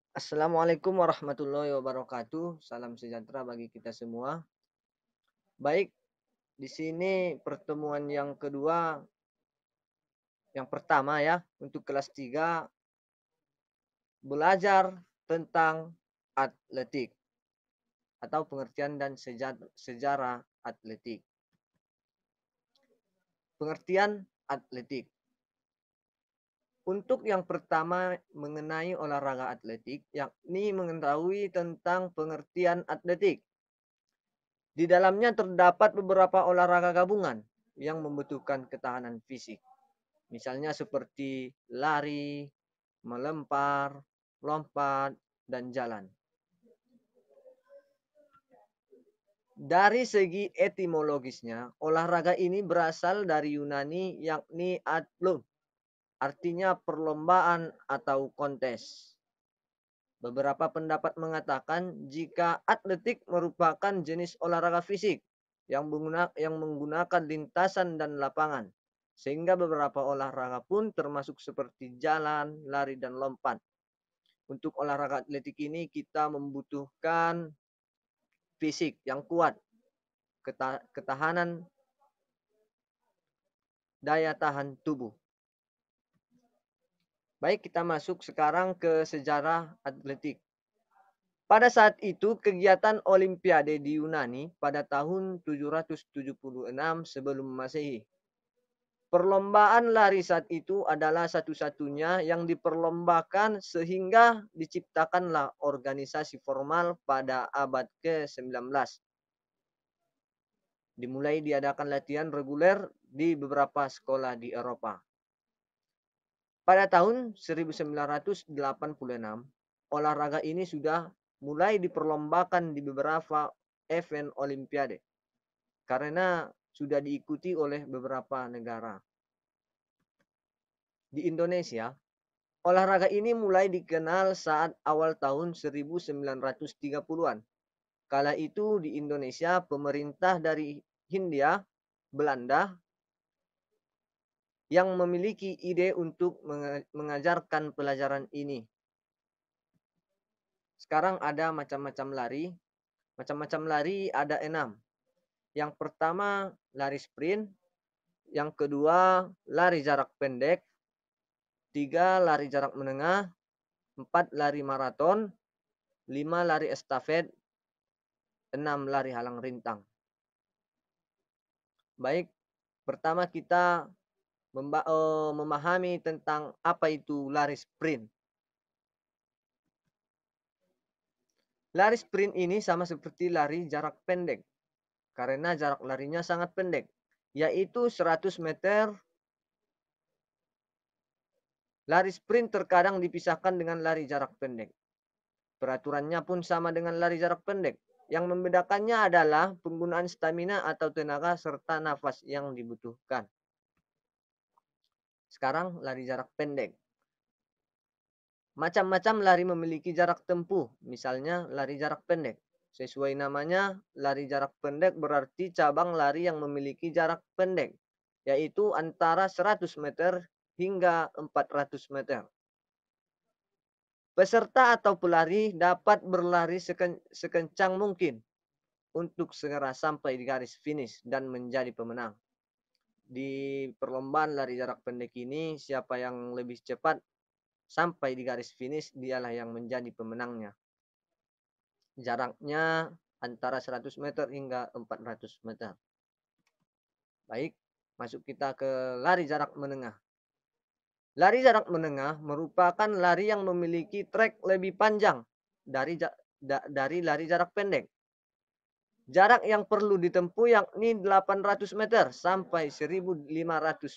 Assalamualaikum warahmatullahi wabarakatuh. Salam sejahtera bagi kita semua. Baik, di sini pertemuan yang kedua, yang pertama ya, untuk kelas 3 belajar tentang atletik atau pengertian dan sejarah atletik. Pengertian atletik. Untuk yang pertama mengenai olahraga atletik, yakni mengetahui tentang pengertian atletik. Di dalamnya terdapat beberapa olahraga gabungan yang membutuhkan ketahanan fisik. Misalnya seperti lari, melempar, lompat, dan jalan. Dari segi etimologisnya, olahraga ini berasal dari Yunani yakni atlo, artinya perlombaan atau kontes. Beberapa pendapat mengatakan jika atletik merupakan jenis olahraga fisik yang menggunakan lintasan dan lapangan, sehingga beberapa olahraga pun termasuk seperti jalan, lari, dan lompat. Untuk olahraga atletik ini kita membutuhkan fisik yang kuat, ketahanan, daya tahan tubuh. Baik, kita masuk sekarang ke sejarah atletik. Pada saat itu, kegiatan Olimpiade di Yunani pada tahun 776 sebelum Masehi. Perlombaan lari saat itu adalah satu-satunya yang diperlombakan sehingga diciptakanlah organisasi formal pada abad ke-19. Dimulai diadakan latihan reguler di beberapa sekolah di Eropa. Pada tahun 1986, olahraga ini sudah mulai diperlombakan di beberapa event Olimpiade karena sudah diikuti oleh beberapa negara. Di Indonesia, olahraga ini mulai dikenal saat awal tahun 1930-an. Kala itu di Indonesia, pemerintah dari Hindia Belanda yang memiliki ide untuk mengajarkan pelajaran ini. Sekarang ada macam-macam lari. Macam-macam lari ada 6. Yang pertama lari sprint, yang kedua lari jarak pendek, 3 lari jarak menengah, 4 lari maraton, 5 lari estafet, 6 lari halang rintang. Baik, pertama kita memahami tentang apa itu lari sprint. Lari sprint ini sama seperti lari jarak pendek, karena jarak larinya sangat pendek, yaitu 100 meter. Lari sprint terkadang dipisahkan dengan lari jarak pendek. Peraturannya pun sama dengan lari jarak pendek. Yang membedakannya adalah penggunaan stamina atau tenaga serta nafas yang dibutuhkan. Sekarang lari jarak pendek. Macam-macam lari memiliki jarak tempuh, misalnya lari jarak pendek. Sesuai namanya, lari jarak pendek berarti cabang lari yang memiliki jarak pendek, yaitu antara 100 meter hingga 400 meter. Peserta atau pelari dapat berlari sekencang mungkin untuk segera sampai di garis finish dan menjadi pemenang. Di perlombaan lari jarak pendek ini, siapa yang lebih cepat sampai di garis finish, dialah yang menjadi pemenangnya. Jaraknya antara 100 meter hingga 400 meter. Baik, masuk kita ke lari jarak menengah. Lari jarak menengah merupakan lari yang memiliki trek lebih panjang dari lari jarak pendek. Jarak yang perlu ditempuh yakni 800 meter sampai 1.500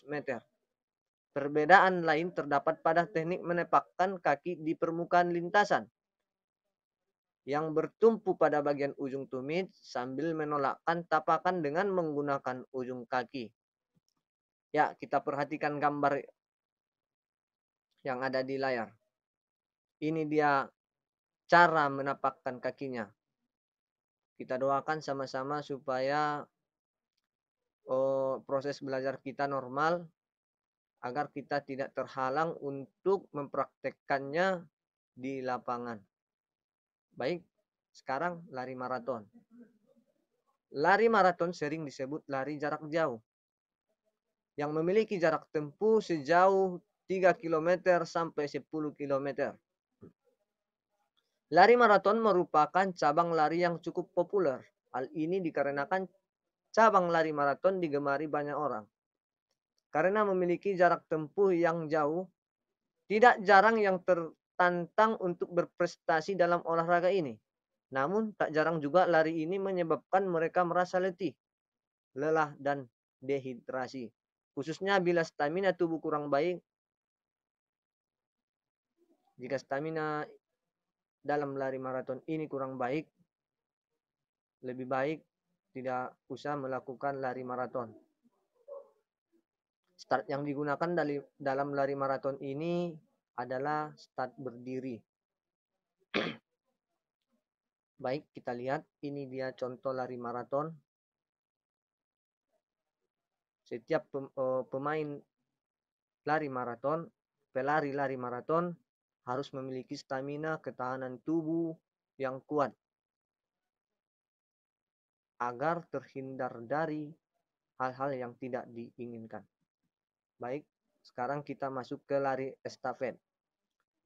meter. Perbedaan lain terdapat pada teknik menepakkan kaki di permukaan lintasan yang bertumpu pada bagian ujung tumit sambil menolakkan tapakan dengan menggunakan ujung kaki. Ya, kita perhatikan gambar yang ada di layar. Ini dia cara menapakkan kakinya. Kita doakan sama-sama supaya proses belajar kita normal, agar kita tidak terhalang untuk mempraktekkannya di lapangan. Baik, sekarang lari maraton. Lari maraton sering disebut lari jarak jauh, yang memiliki jarak tempuh sejauh 3 km sampai 10 km. Lari maraton merupakan cabang lari yang cukup populer. Hal ini dikarenakan cabang lari maraton digemari banyak orang. Karena memiliki jarak tempuh yang jauh, tidak jarang yang tertantang untuk berprestasi dalam olahraga ini. Namun, tak jarang juga lari ini menyebabkan mereka merasa letih, lelah, dan dehidrasi. Khususnya bila stamina tubuh kurang baik. Jika stamina dalam lari maraton ini kurang baik, lebih baik tidak usah melakukan lari maraton. Start yang digunakan dalam lari maraton ini adalah start berdiri. Baik, kita lihat ini dia contoh lari maraton. Setiap pemain lari maraton, pelari lari maraton harus memiliki stamina ketahanan tubuh yang kuat agar terhindar dari hal-hal yang tidak diinginkan. Baik, sekarang kita masuk ke lari estafet.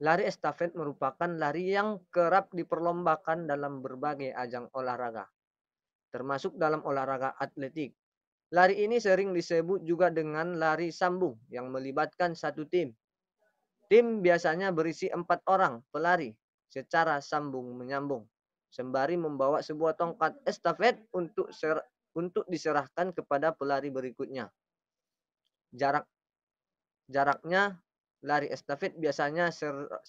Lari estafet merupakan lari yang kerap diperlombakan dalam berbagai ajang olahraga, termasuk dalam olahraga atletik. Lari ini sering disebut juga dengan lari sambung yang melibatkan satu tim. Tim biasanya berisi 4 orang pelari secara sambung-menyambung, sembari membawa sebuah tongkat estafet untuk diserahkan kepada pelari berikutnya. Jaraknya lari estafet biasanya 100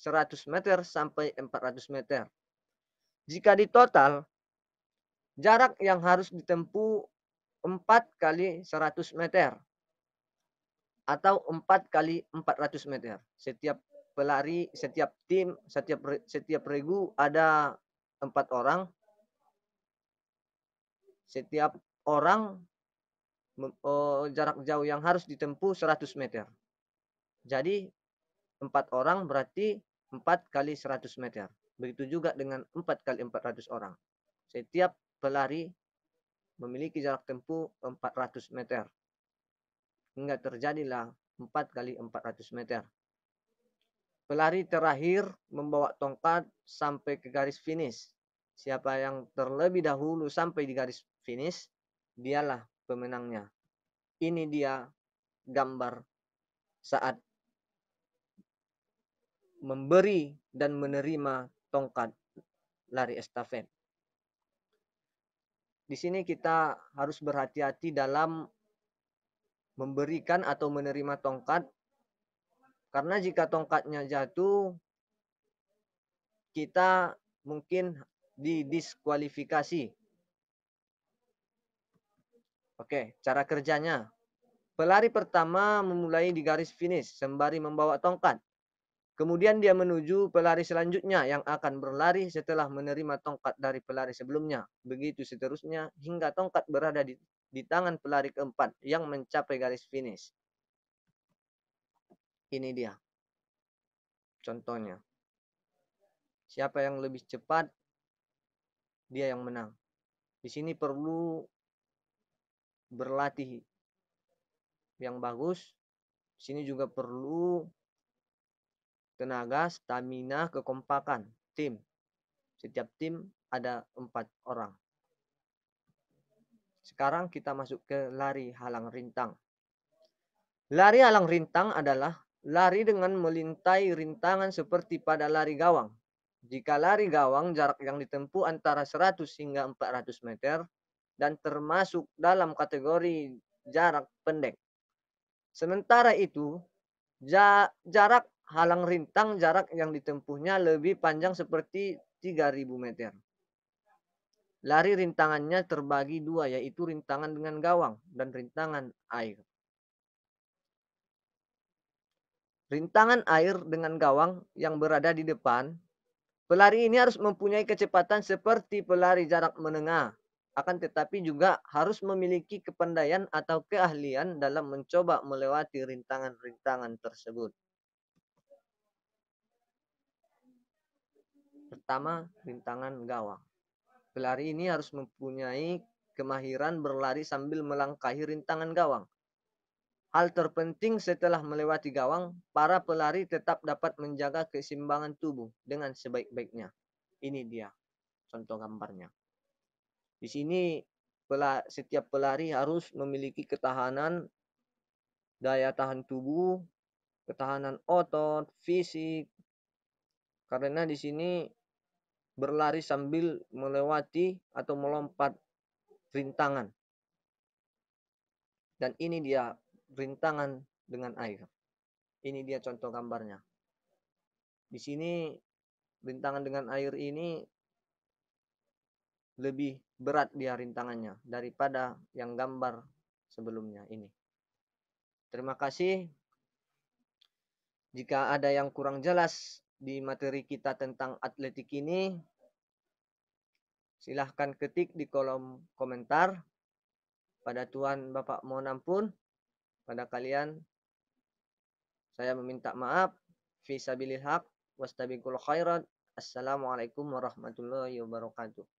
meter sampai 400 meter. Jika ditotal, jarak yang harus ditempuh 4 kali 100 meter atau 4 kali 400 meter. Setiap pelari, setiap tim, setiap regu ada 4 orang. Setiap orang jarak jauh yang harus ditempuh 100 meter. Jadi 4 orang berarti 4 kali 100 meter. Begitu juga dengan 4 kali 400 orang. Setiap pelari memiliki jarak tempuh 400 meter. Hingga terjadilah 4 kali 400 meter. Pelari terakhir membawa tongkat sampai ke garis finish. Siapa yang terlebih dahulu sampai di garis finish, dialah pemenangnya. Ini dia gambar saat memberi dan menerima tongkat lari estafet. Di sini kita harus berhati-hati dalam memberikan atau menerima tongkat, karena jika tongkatnya jatuh, kita mungkin didiskualifikasi. Oke, cara kerjanya. Pelari pertama memulai di garis finish sembari membawa tongkat. Kemudian dia menuju pelari selanjutnya yang akan berlari setelah menerima tongkat dari pelari sebelumnya. Begitu seterusnya hingga tongkat berada di tangan pelari keempat yang mencapai garis finish. Ini dia contohnya. Siapa yang lebih cepat, dia yang menang. Di sini perlu berlatih yang bagus. Di sini juga perlu tenaga, stamina, kekompakan tim. Setiap tim ada 4 orang. Sekarang kita masuk ke lari halang rintang. Lari halang rintang adalah lari dengan melintai rintangan seperti pada lari gawang. Jika lari gawang, jarak yang ditempuh antara 100 hingga 400 meter dan termasuk dalam kategori jarak pendek. Sementara itu, jarak halang rintang jarak yang ditempuhnya lebih panjang seperti 3000 meter. Lari rintangannya terbagi dua, yaitu rintangan dengan gawang dan rintangan air. Rintangan air dengan gawang yang berada di depan, pelari ini harus mempunyai kecepatan seperti pelari jarak menengah. Akan tetapi juga harus memiliki kepandaian atau keahlian dalam mencoba melewati rintangan-rintangan tersebut. Pertama, rintangan gawang. Pelari ini harus mempunyai kemahiran berlari sambil melangkahi rintangan gawang. Hal terpenting setelah melewati gawang, para pelari tetap dapat menjaga keseimbangan tubuh dengan sebaik-baiknya. Ini dia contoh gambarnya. Di sini setiap pelari harus memiliki ketahanan, daya tahan tubuh, ketahanan otot, fisik. Karena di sini berlari sambil melewati atau melompat rintangan. Dan ini dia rintangan dengan air. Ini dia contoh gambarnya. Di sini rintangan dengan air ini lebih berat dia rintangannya daripada yang gambar sebelumnya ini. Terima kasih. Jika ada yang kurang jelas di materi kita tentang atletik ini, silahkan ketik di kolom komentar. Pada Tuhan Bapak mohon ampun. Pada kalian saya meminta maaf. Fi sabilil haq wastabiqul khairat. Assalamualaikum warahmatullahi wabarakatuh.